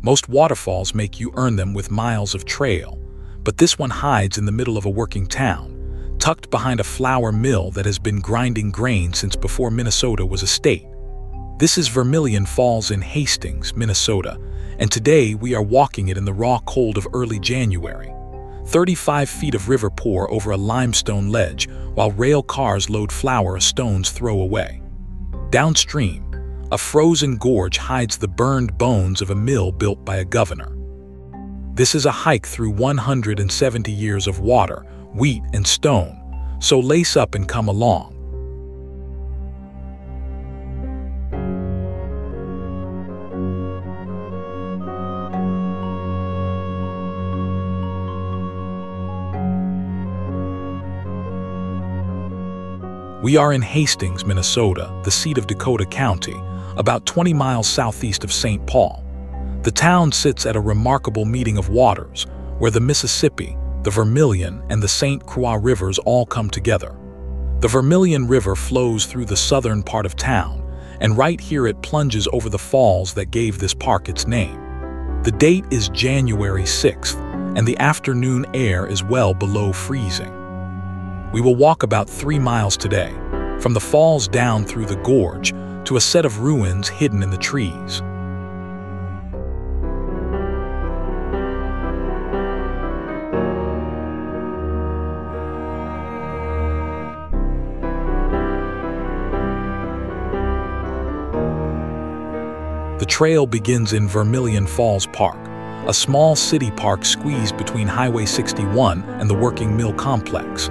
Most waterfalls make you earn them with miles of trail, but this one hides in the middle of a working town, tucked behind a flour mill that has been grinding grain since before Minnesota was a state. This is Vermillion Falls in Hastings, Minnesota, and today we are walking it in the raw cold of early January. 35 feet of river pour over a limestone ledge while rail cars load flour a stone's throw away. Downstream, a frozen gorge hides the burned bones of a mill built by a governor. This is a hike through 170 years of water, wheat, and stone, so lace up and come along. We are in Hastings, Minnesota, the seat of Dakota County, about 20 miles southeast of St. Paul. The town sits at a remarkable meeting of waters, where the Mississippi, the Vermillion, and the St. Croix rivers all come together. The Vermillion River flows through the southern part of town, and right here it plunges over the falls that gave this park its name. The date is January 6th, and the afternoon air is well below freezing. We will walk about 3 miles today, from the falls down through the gorge to a set of ruins hidden in the trees. The trail begins in Vermillion Falls Park, a small city park squeezed between Highway 61 and the working mill complex.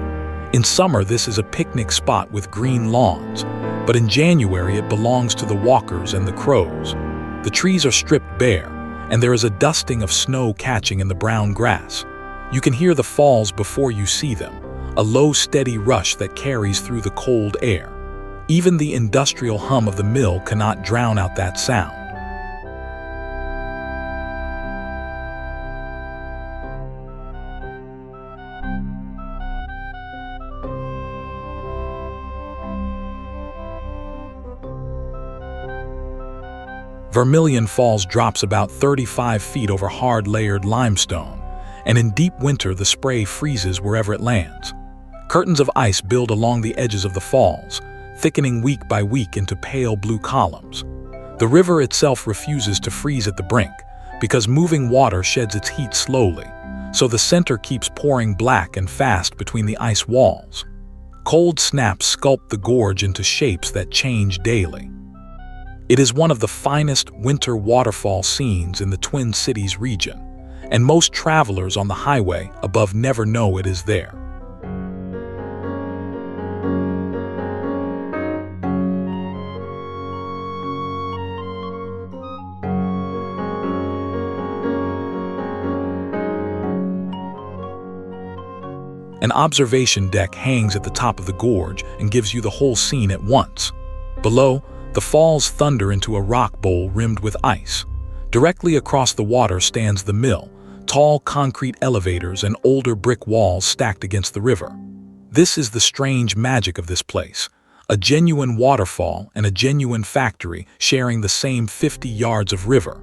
In summer, this is a picnic spot with green lawns, but in January it belongs to the walkers and the crows. The trees are stripped bare, and there is a dusting of snow catching in the brown grass. You can hear the falls before you see them, a low, steady rush that carries through the cold air. Even the industrial hum of the mill cannot drown out that sound. Vermillion Falls drops about 35 feet over hard layered limestone, and in deep winter the spray freezes wherever it lands. Curtains of ice build along the edges of the falls, thickening week by week into pale blue columns. The river itself refuses to freeze at the brink, because moving water sheds its heat slowly, so the center keeps pouring black and fast between the ice walls. Cold snaps sculpt the gorge into shapes that change daily. It is one of the finest winter waterfall scenes in the Twin Cities region, and most travelers on the highway above never know it is there. An observation deck hangs at the top of the gorge and gives you the whole scene at once. Below, the falls thunder into a rock bowl rimmed with ice. Directly across the water stands the mill, tall concrete elevators and older brick walls stacked against the river. This is the strange magic of this place, a genuine waterfall and a genuine factory sharing the same 50 yards of river.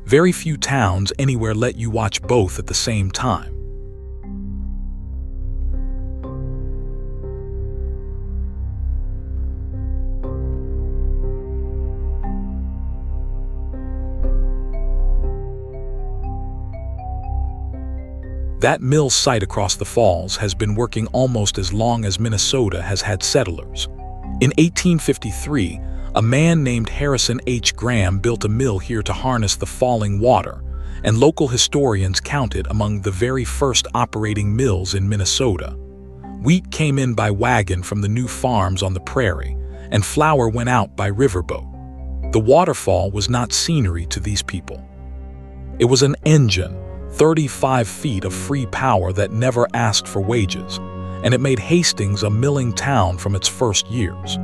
Very few towns anywhere let you watch both at the same time. That mill site across the falls has been working almost as long as Minnesota has had settlers. In 1853, a man named Harrison H. Graham built a mill here to harness the falling water, and local historians count it among the very first operating mills in Minnesota. Wheat came in by wagon from the new farms on the prairie, and flour went out by riverboat. The waterfall was not scenery to these people. It was an engine, 35 feet of free power that never asked for wages, and it made Hastings a milling town from its first years.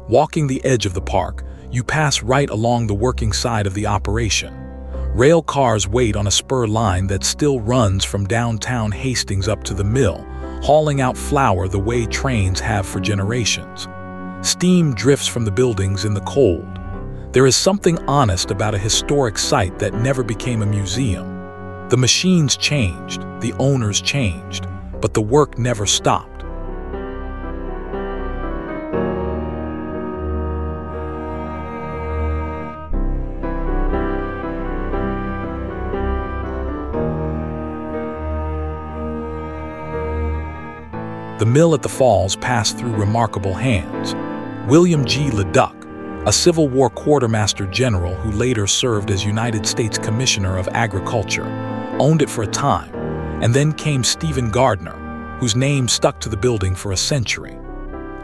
Walking the edge of the park, you pass right along the working side of the operation. Rail cars wait on a spur line that still runs from downtown Hastings up to the mill, hauling out flour the way trains have for generations. Steam drifts from the buildings in the cold. There is something honest about a historic site that never became a museum. The machines changed, the owners changed, but the work never stopped. The mill at the falls passed through remarkable hands. William G. Leduc, a Civil War quartermaster general who later served as United States Commissioner of Agriculture, owned it for a time, and then came Stephen Gardner, whose name stuck to the building for a century.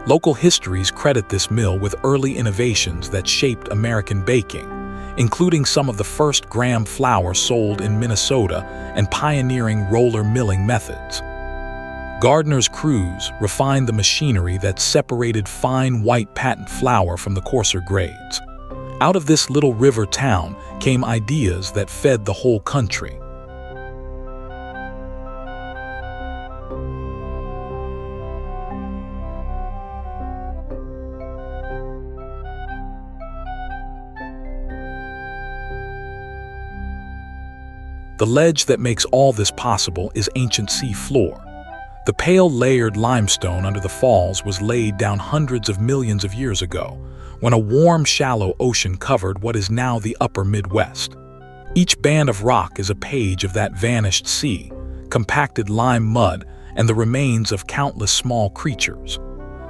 Local histories credit this mill with early innovations that shaped American baking, including some of the first graham flour sold in Minnesota and pioneering roller milling methods. Gardner's crews refined the machinery that separated fine white patent flour from the coarser grades. Out of this little river town came ideas that fed the whole country. The ledge that makes all this possible is ancient sea floor. The pale layered limestone under the falls was laid down hundreds of millions of years ago, when a warm, shallow ocean covered what is now the upper Midwest. Each band of rock is a page of that vanished sea, compacted lime mud, and the remains of countless small creatures.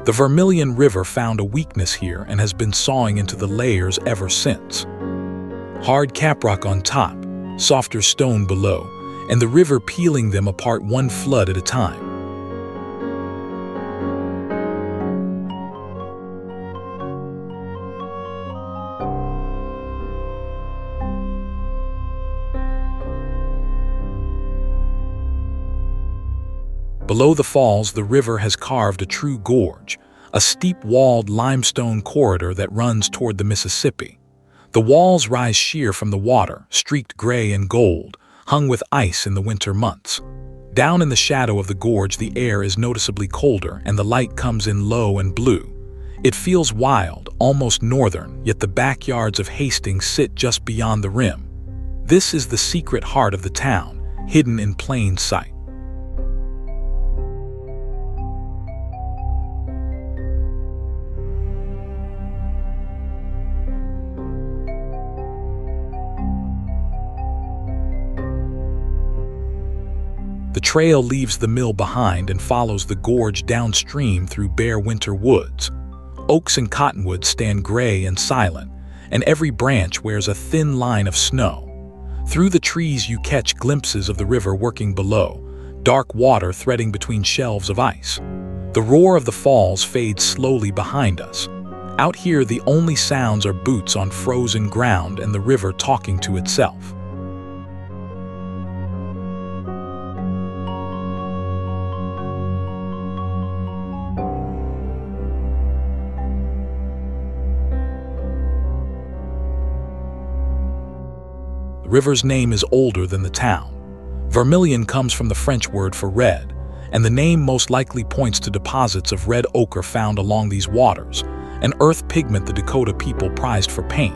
The Vermillion River found a weakness here and has been sawing into the layers ever since. Hard caprock on top, softer stone below, and the river peeling them apart one flood at a time. Below the falls, the river has carved a true gorge, a steep-walled limestone corridor that runs toward the Mississippi. The walls rise sheer from the water, streaked gray and gold, hung with ice in the winter months. Down in the shadow of the gorge, the air is noticeably colder and the light comes in low and blue. It feels wild, almost northern, yet the backyards of Hastings sit just beyond the rim. This is the secret heart of the town, hidden in plain sight. The trail leaves the mill behind and follows the gorge downstream through bare winter woods. Oaks and cottonwoods stand gray and silent, and every branch wears a thin line of snow. Through the trees you catch glimpses of the river working below, dark water threading between shelves of ice. The roar of the falls fades slowly behind us. Out here, the only sounds are boots on frozen ground and the river talking to itself. The river's name is older than the town. Vermilion comes from the French word for red, and the name most likely points to deposits of red ochre found along these waters, an earth pigment the Dakota people prized for paint.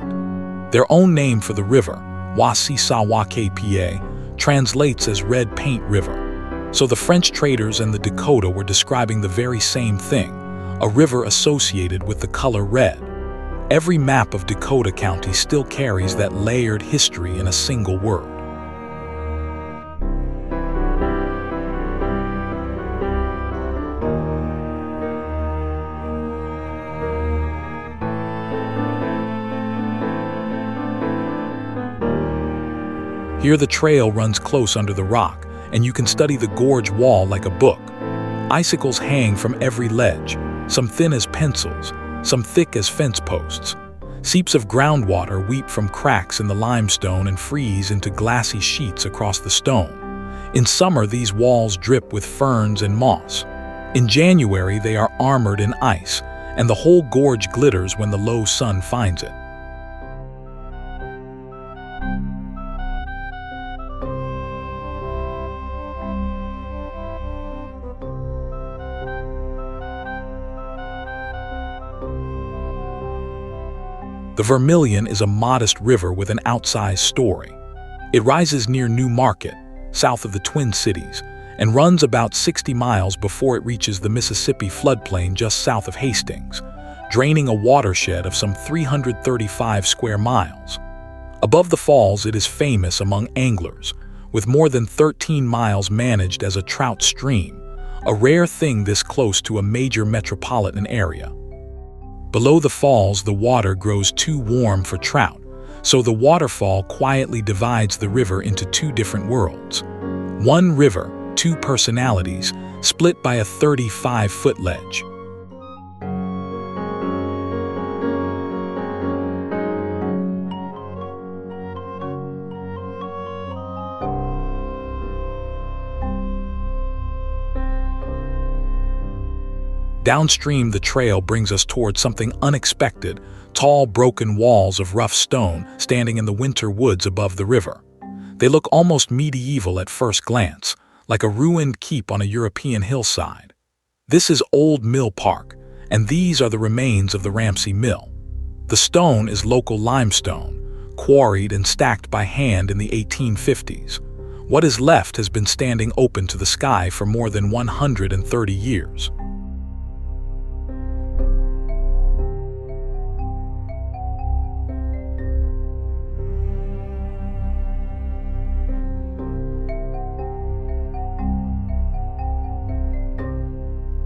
Their own name for the river, Wasisawakpa, translates as Red Paint River. So the French traders and the Dakota were describing the very same thing, a river associated with the color red. Every map of Dakota County still carries that layered history in a single word. Here the trail runs close under the rock, and you can study the gorge wall like a book. Icicles hang from every ledge, some thin as pencils, some thick as fence posts. Seeps of groundwater weep from cracks in the limestone and freeze into glassy sheets across the stone. In summer, these walls drip with ferns and moss. In January, they are armored in ice, and the whole gorge glitters when the low sun finds it. The Vermillion is a modest river with an outsized story. It rises near New Market, south of the Twin Cities, and runs about 60 miles before it reaches the Mississippi floodplain just south of Hastings, draining a watershed of some 335 square miles. Above the falls, it is famous among anglers, with more than 13 miles managed as a trout stream, a rare thing this close to a major metropolitan area. Below the falls, the water grows too warm for trout, so the waterfall quietly divides the river into two different worlds. One river, two personalities, split by a 35-foot ledge. Downstream, the trail brings us toward something unexpected: tall, broken walls of rough stone standing in the winter woods above the river. They look almost medieval at first glance, like a ruined keep on a European hillside. This is Old Mill Park, and these are the remains of the Ramsey Mill. The stone is local limestone, quarried and stacked by hand in the 1850s. What is left has been standing open to the sky for more than 130 years.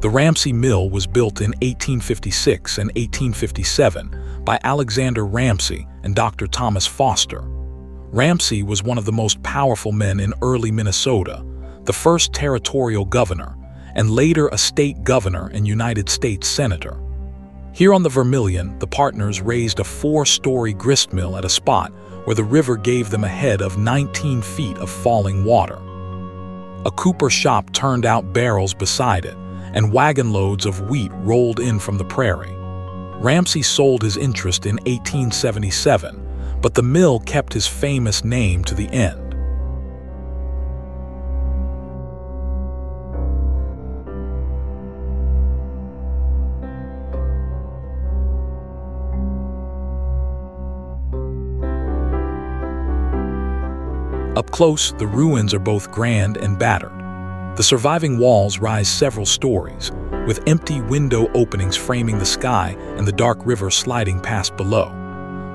The Ramsey Mill was built in 1856 and 1857 by Alexander Ramsey and Dr. Thomas Foster. Ramsey was one of the most powerful men in early Minnesota, the first territorial governor, and later a state governor and United States senator. Here on the Vermillion, the partners raised a 4-story grist mill at a spot where the river gave them a head of 19 feet of falling water. A cooper shop turned out barrels beside it, and wagon loads of wheat rolled in from the prairie. Ramsey sold his interest in 1877, but the mill kept his famous name to the end. Up close, the ruins are both grand and battered. The surviving walls rise several stories, with empty window openings framing the sky and the dark river sliding past below.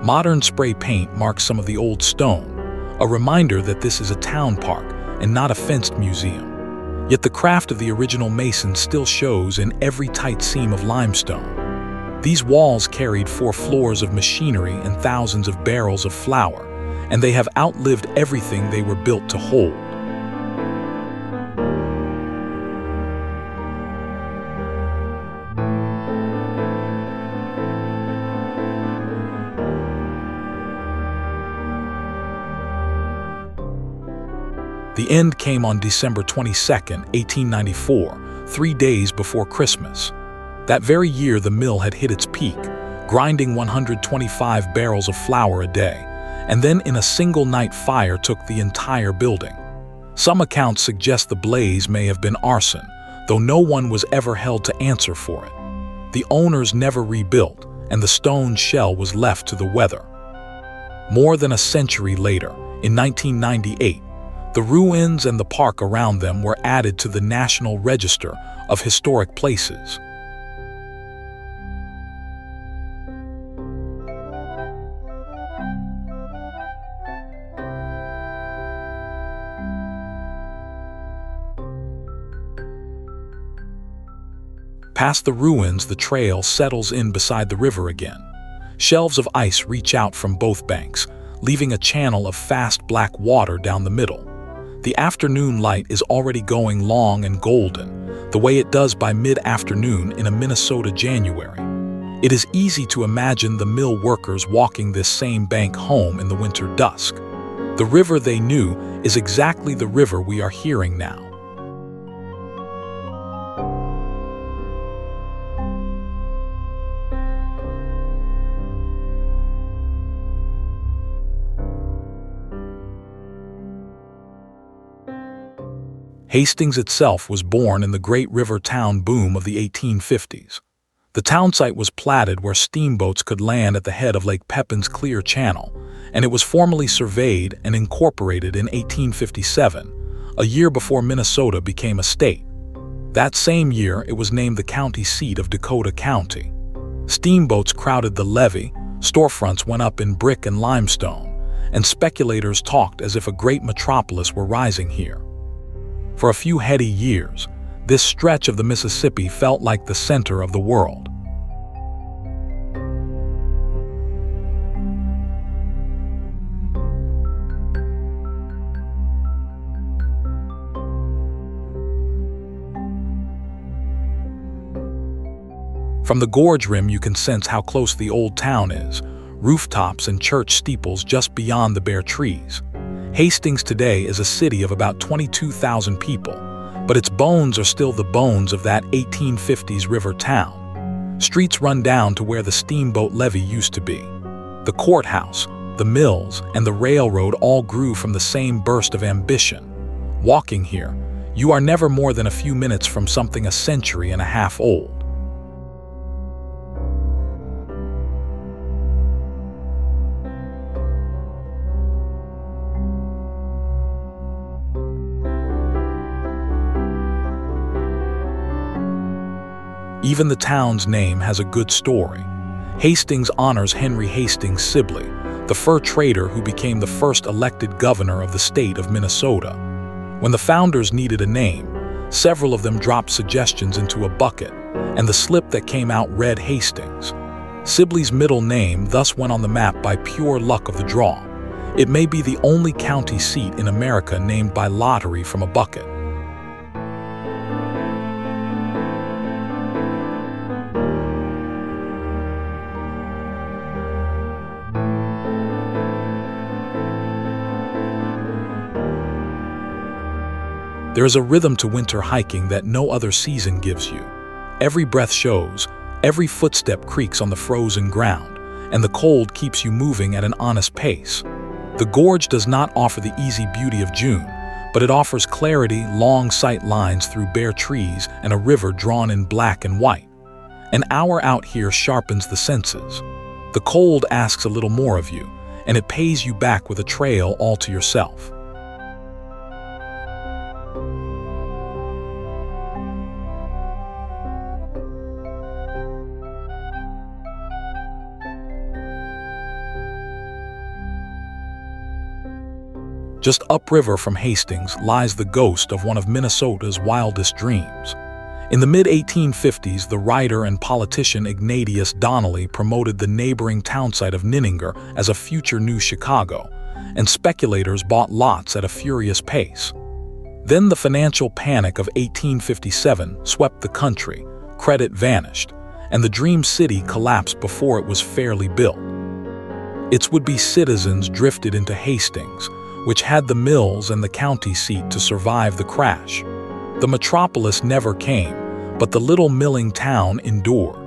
Modern spray paint marks some of the old stone, a reminder that this is a town park and not a fenced museum. Yet the craft of the original masons still shows in every tight seam of limestone. These walls carried 4 floors of machinery and thousands of barrels of flour, and they have outlived everything they were built to hold. The end came on December 22, 1894, 3 days before Christmas. That very year, the mill had hit its peak, grinding 125 barrels of flour a day, and then in a single night fire took the entire building. Some accounts suggest the blaze may have been arson, though no one was ever held to answer for it. The owners never rebuilt, and the stone shell was left to the weather. More than a century later, in 1998, the ruins and the park around them were added to the National Register of Historic Places. Past the ruins, the trail settles in beside the river again. Shelves of ice reach out from both banks, leaving a channel of fast black water down the middle. The afternoon light is already going long and golden, the way it does by mid-afternoon in a Minnesota January. It is easy to imagine the mill workers walking this same bank home in the winter dusk. The river they knew is exactly the river we are hearing now. Hastings itself was born in the great river town boom of the 1850s. The townsite was platted where steamboats could land at the head of Lake Pepin's clear channel, and it was formally surveyed and incorporated in 1857, a year before Minnesota became a state. That same year, it was named the county seat of Dakota County. Steamboats crowded the levee, storefronts went up in brick and limestone, and speculators talked as if a great metropolis were rising here. For a few heady years, this stretch of the Mississippi felt like the center of the world. From the gorge rim, you can sense how close the old town is, rooftops and church steeples just beyond the bare trees. Hastings today is a city of about 22,000 people, but its bones are still the bones of that 1850s river town. Streets run down to where the steamboat levee used to be. The courthouse, the mills, and the railroad all grew from the same burst of ambition. Walking here, you are never more than a few minutes from something a century and a half old. Even the town's name has a good story. Hastings honors Henry Hastings Sibley, the fur trader who became the first elected governor of the state of Minnesota. When the founders needed a name, several of them dropped suggestions into a bucket, and the slip that came out read Hastings. Sibley's middle name thus went on the map by pure luck of the draw. It may be the only county seat in America named by lottery from a bucket. There is a rhythm to winter hiking that no other season gives you. Every breath shows, every footstep creaks on the frozen ground, and the cold keeps you moving at an honest pace. The gorge does not offer the easy beauty of June, but it offers clarity, long sight lines through bare trees, and a river drawn in black and white. An hour out here sharpens the senses. The cold asks a little more of you, and it pays you back with a trail all to yourself. Just upriver from Hastings lies the ghost of one of Minnesota's wildest dreams. In the mid-1850s, the writer and politician Ignatius Donnelly promoted the neighboring townsite of Ninninger as a future new Chicago, and speculators bought lots at a furious pace. Then the financial panic of 1857 swept the country, credit vanished, and the dream city collapsed before it was fairly built. Its would-be citizens drifted into Hastings, which had the mills and the county seat to survive the crash. The metropolis never came, but the little milling town endured.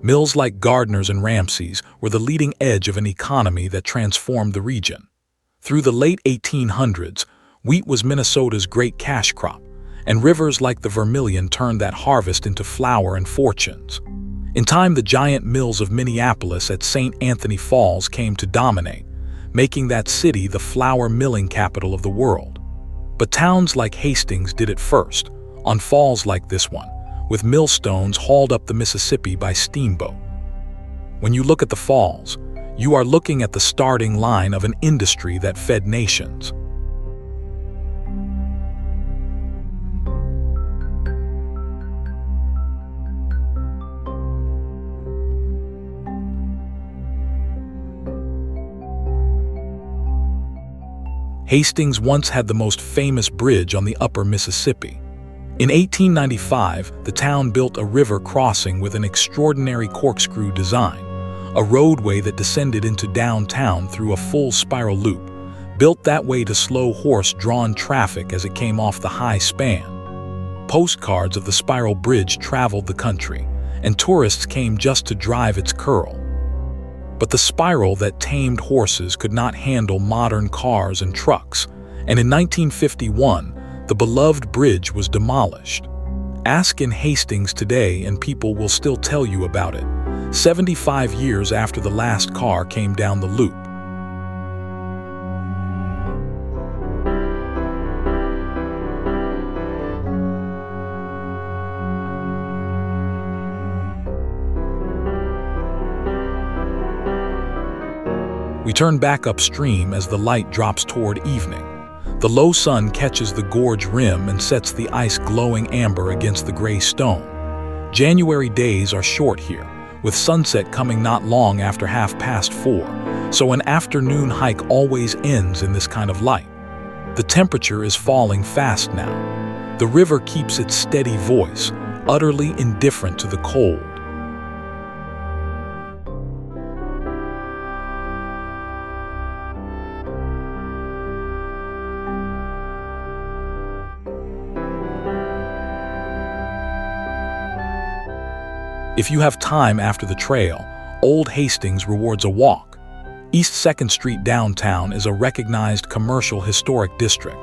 Mills like Gardner's and Ramsey's were the leading edge of an economy that transformed the region. Through the late 1800s, wheat was Minnesota's great cash crop, and rivers like the Vermillion turned that harvest into flour and fortunes. In time, the giant mills of Minneapolis at St. Anthony Falls came to dominate, making that city the flour milling capital of the world. But towns like Hastings did it first, on falls like this one, with millstones hauled up the Mississippi by steamboat. When you look at the falls, you are looking at the starting line of an industry that fed nations. Hastings once had the most famous bridge on the upper Mississippi. In 1895, the town built a river crossing with an extraordinary corkscrew design, a roadway that descended into downtown through a full spiral loop, built that way to slow horse-drawn traffic as it came off the high span. Postcards of the spiral bridge traveled the country, and tourists came just to drive its curl. But the spiral that tamed horses could not handle modern cars and trucks, and in 1951, the beloved bridge was demolished. Ask in Hastings today and people will still tell you about it, 75 years after the last car came down the loop. We turn back upstream as the light drops toward evening. The low sun catches the gorge rim and sets the ice glowing amber against the gray stone. January days are short here, with sunset coming not long after 4:30, so an afternoon hike always ends in this kind of light. The temperature is falling fast now. The river keeps its steady voice, utterly indifferent to the cold. If you have time after the trail, Old Hastings rewards a walk. East 2nd Street downtown is a recognized commercial historic district,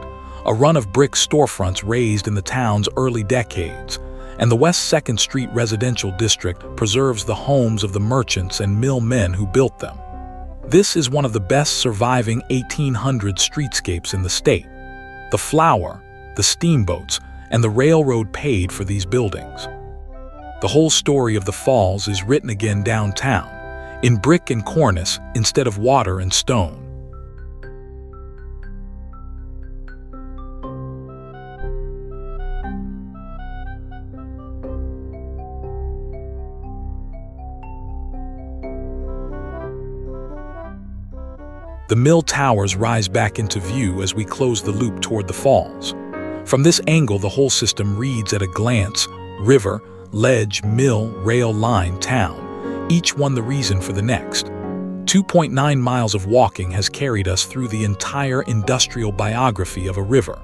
a run of brick storefronts raised in the town's early decades, and the West 2nd Street residential district preserves the homes of the merchants and mill men who built them. This is one of the best surviving 1800 streetscapes in the state. The flour, the steamboats, and the railroad paid for these buildings. The whole story of the falls is written again downtown, in brick and cornice instead of water and stone. The mill towers rise back into view as we close the loop toward the falls. From this angle, the whole system reads at a glance: river, ledge, mill, rail line, town, each one the reason for the next. 2.9 miles of walking has carried us through the entire industrial biography of a river.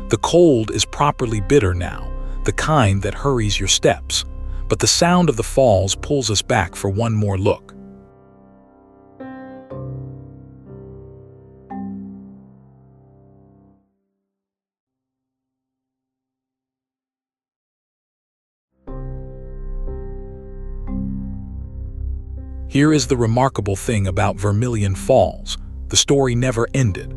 The cold is properly bitter now, the kind that hurries your steps, but the sound of the falls pulls us back for one more look. Here is the remarkable thing about Vermillion Falls. The story never ended.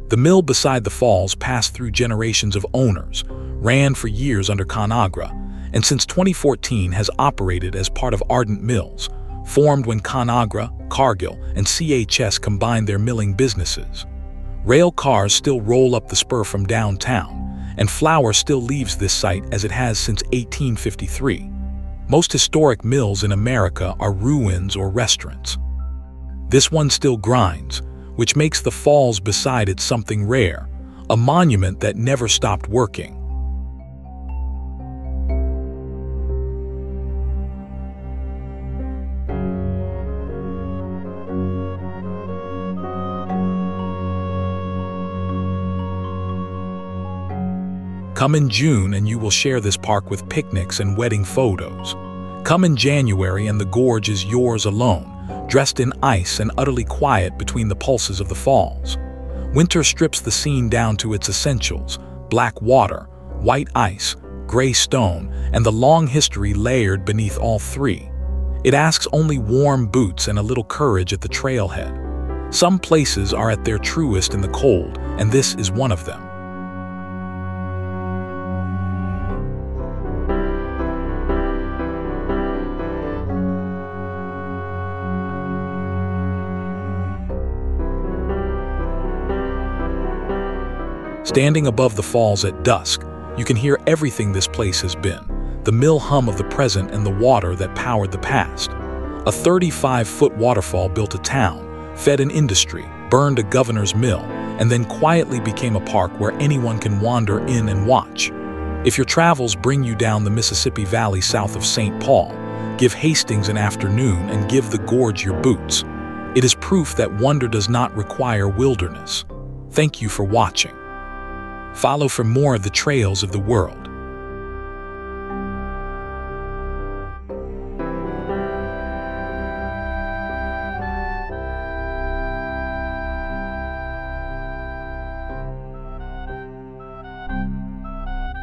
The mill beside the falls passed through generations of owners, ran for years under ConAgra, and since 2014 has operated as part of Ardent Mills, formed when ConAgra, Cargill, and CHS combined their milling businesses. Rail cars still roll up the spur from downtown, and flour still leaves this site as it has since 1853. Most historic mills in America are ruins or restaurants. This one still grinds, which makes the falls beside it something rare, a monument that never stopped working. Come in June and you will share this park with picnics and wedding photos. Come in January and the gorge is yours alone, dressed in ice and utterly quiet between the pulses of the falls. Winter strips the scene down to its essentials: black water, white ice, gray stone, and the long history layered beneath all three. It asks only warm boots and a little courage at the trailhead. Some places are at their truest in the cold, and this is one of them. Standing above the falls at dusk, you can hear everything this place has been: the mill hum of the present and the water that powered the past. A 35-foot waterfall built a town, fed an industry, burned a governor's mill, and then quietly became a park where anyone can wander in and watch. If your travels bring you down the Mississippi Valley south of St. Paul, give Hastings an afternoon and give the gorge your boots. It is proof that wonder does not require wilderness. Thank you for watching. Follow for more of the trails of the world.